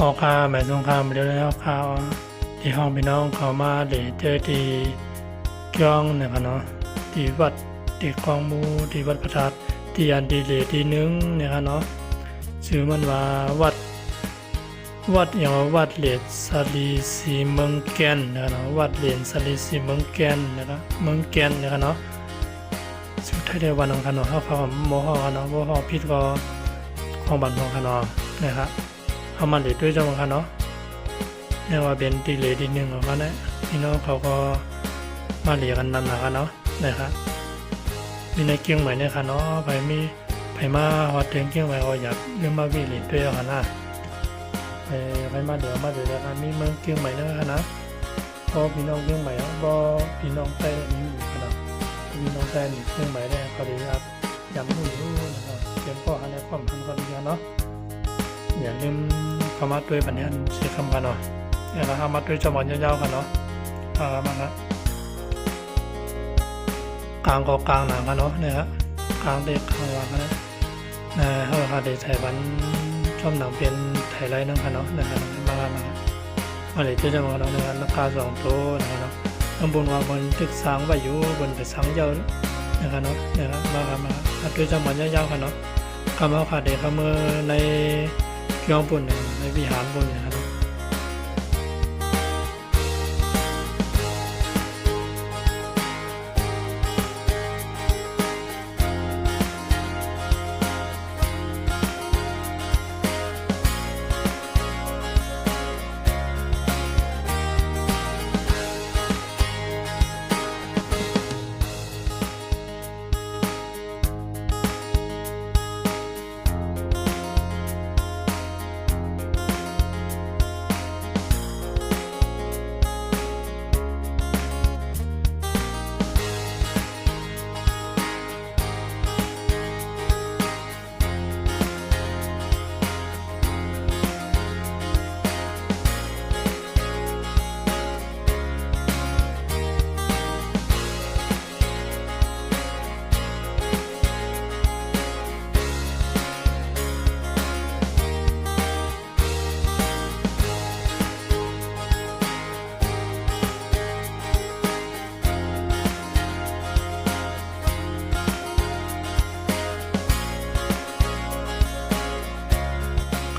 ออกข่าวหมายสงครามเร็วแล้วข่าวที่ห้องพี่น้องเขามาเดี๋ยวเจอที่ก้องนะครับเนาะที่วัดที่กองมูที่วัดพระธาตุที่อันดีเลที่หนึ่งนะครับเนาะชื่อมันว่าวัดอย่างวัดเหรียญสาลีสีเมืองแก่นนะครับเนาะวัดเหรียญสาลีสีเมืองแก่นนะครับเมืองแก่นนะครับเนาะสุดท้ายได้วันของขนมเขาโมห่อขนมโมห่อพิษก็ของบันของขนมนะครับเอามาเหรียญด้วยจังหวะขนมเนี่ยว่าเป็นดีเลที่หนึ่งของเขาเนี่ยพี่น้องเขาก็มาเหรียญกันนั่นนะครับเนาะนะครับมีในเกียงใหม่เนี่ยค่ะเนาะไปมาฮอดถึงเกียงใหม่ก็อยากเรื่องมาวิลิตด้วยค่ะนะไปมาเดี๋ยวแล้วกันมีเมืองเกียงใหม่นะคะนะพอพี่น้องเกียงใหม่บ่พี่น้องใต้นี่อยู่ค่ะนะพี่น้องใต้นี่เกียงใหม่ได้ก็ดีครับย้ำอยู่นะครับเตรียมก็อะไรความทันก็ดีเนาะอย่าลืมเข้ามาด้วยปัญญาเสียคำกันเนาะอย่าเข้ามาด้วยจังหวัดยาวๆกันเนาะมาครับกลางก็กลางหนังกันเนาะเนี่ยครับกลางเด็กกลางวางกันนะเขาค่ะเด็กไทยวันชอบหนังเป็นไทยไรนั่งกันเนาะนะครับมาเลยจะมาเนาะนะครับราคา2 ตัวนะครับเนาะข้างบนว่าบนตึกสร้างไว้อยู่บนไปสร้างเยอะนะครับเนาะนะครับมาด้วยจังหวัดยาวๆกันเนาะคำว่าค่ะเด็กเขาเมื่อในเกียงปุ่นในวิหารปุ่นนะครับ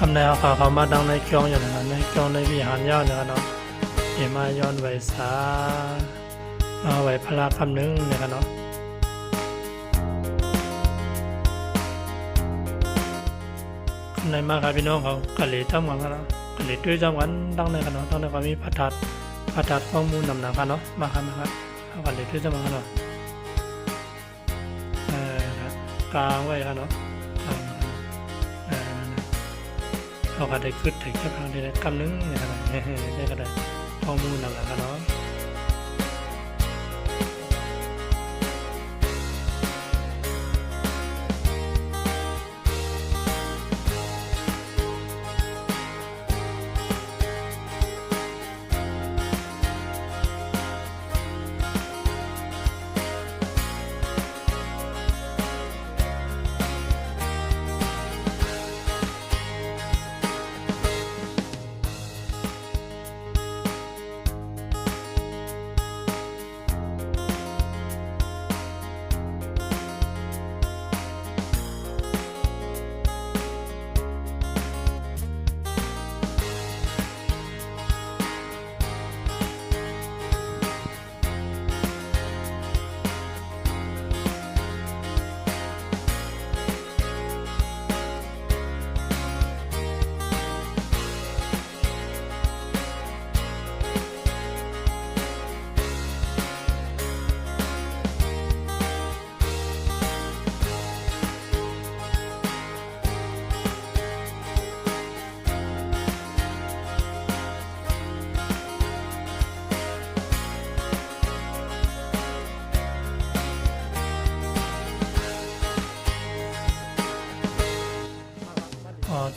คำแนวเขามาดังในเกียงอย่างนั้นในเกียงในวิหารยาวนะครับเนาะมาย้อนไว้สามาไว้พระคำนึงนะครับเนาะคำในมาครับพี่น้องเขากะเหรี่ยจำกันนะกะเหรี่ยด้วยจำกันดังในกันเนาะดังในก็มีพระธาตุข้อมูลนำหนักกันเนาะมาครับเขากะเหรี่ยด้วยจำกันเนาะกลางไว้กันเนาะเขาก็ได้ขึ้นถึงแค่ครั้งเดียวกำนึงเนี่ยอะไรได้ก็ได้ข้อมูลนำหลักกันเนาะ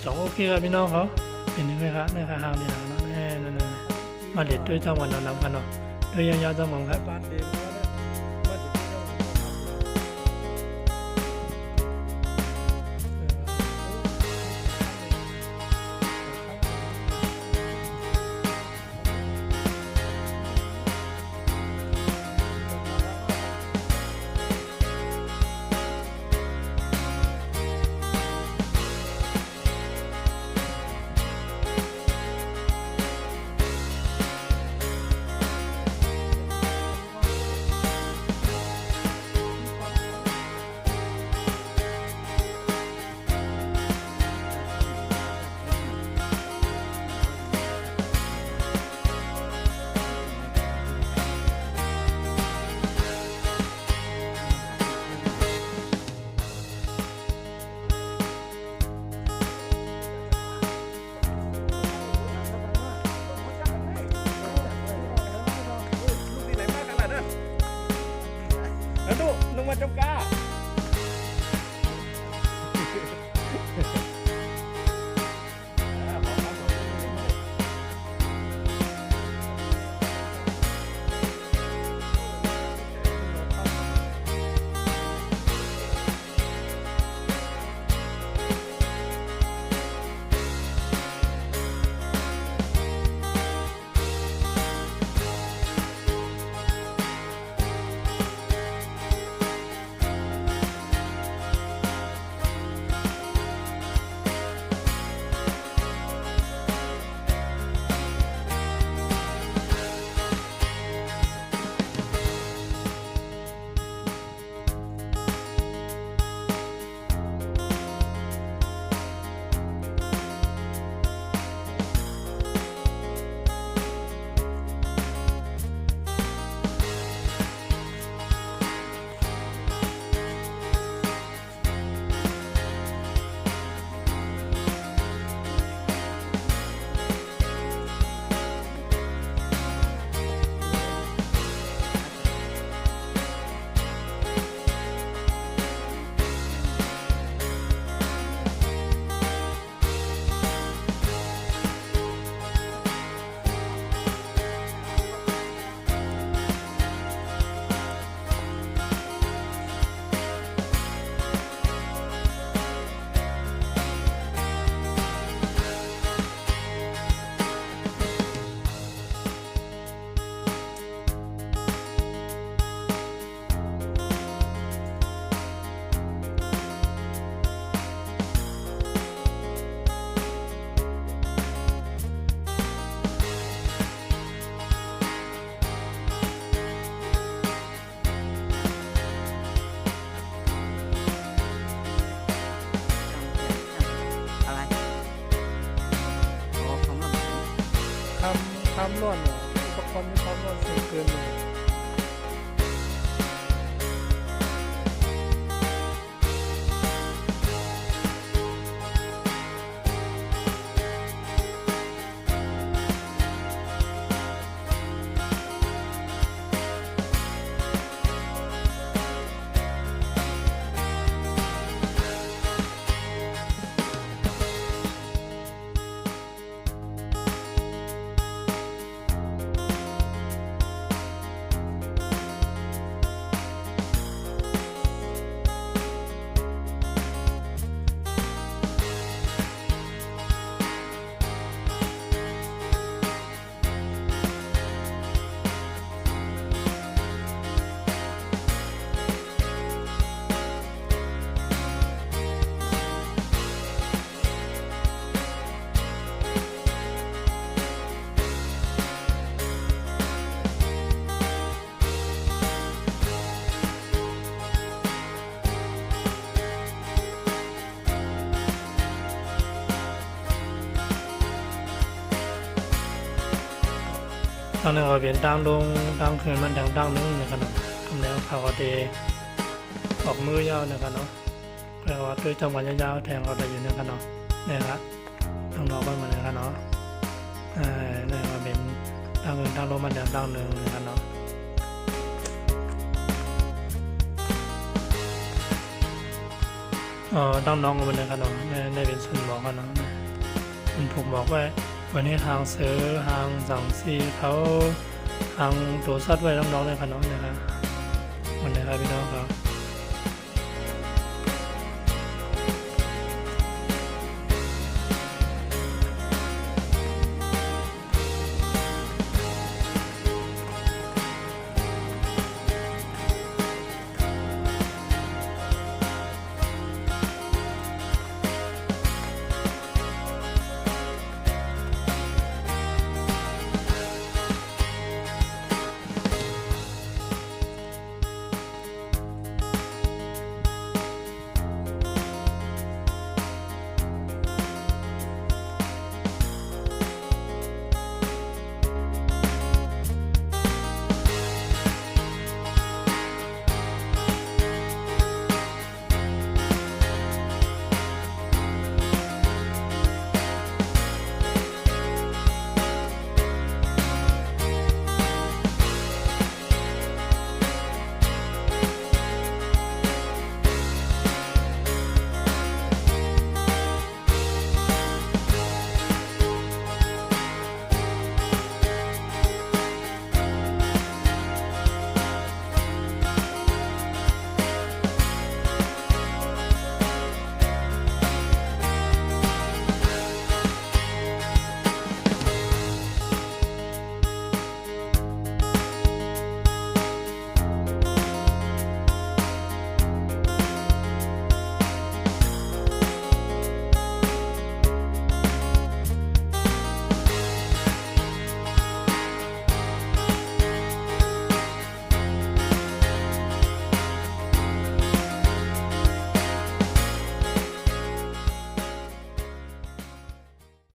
จองโอเคครับพี่น้องเขาเป็นยังไงครับในข้าวเนี่ยนะแน่นั่นมาเด็ดด้วยจังหวัดนำกันเนาะด้วยยาวๆจังหวัดครับ ความร้อนเนี่ยอุปกรณ์มีความร้อนสูงเกินเลยตอนนั้นก็เป็นดังลงดังขึ้นมันดังนึงนะครับเนาะทำแล้วเขาก็เดออกมือยาวนะครับเนาะแปลว่าด้วยจังหวะยาวๆแทงเขาได้อยู่นะครับเนาะนี่ครับต้องรอบ้างเหมือนกันเนาะนี่ก็เป็นดังขึ้นดังลงมันดังนึงนะครับเนาะดังน้องกันเลยครับเนาะได้เป็นส่วนบอกกันเนาะผมบอกว่าวันนี้ทางเสือทางสั่งซีเขาทางตัวซัดไว้น้องๆเลยครับน้องนะครับวันนี้ครับพี่น้องครับ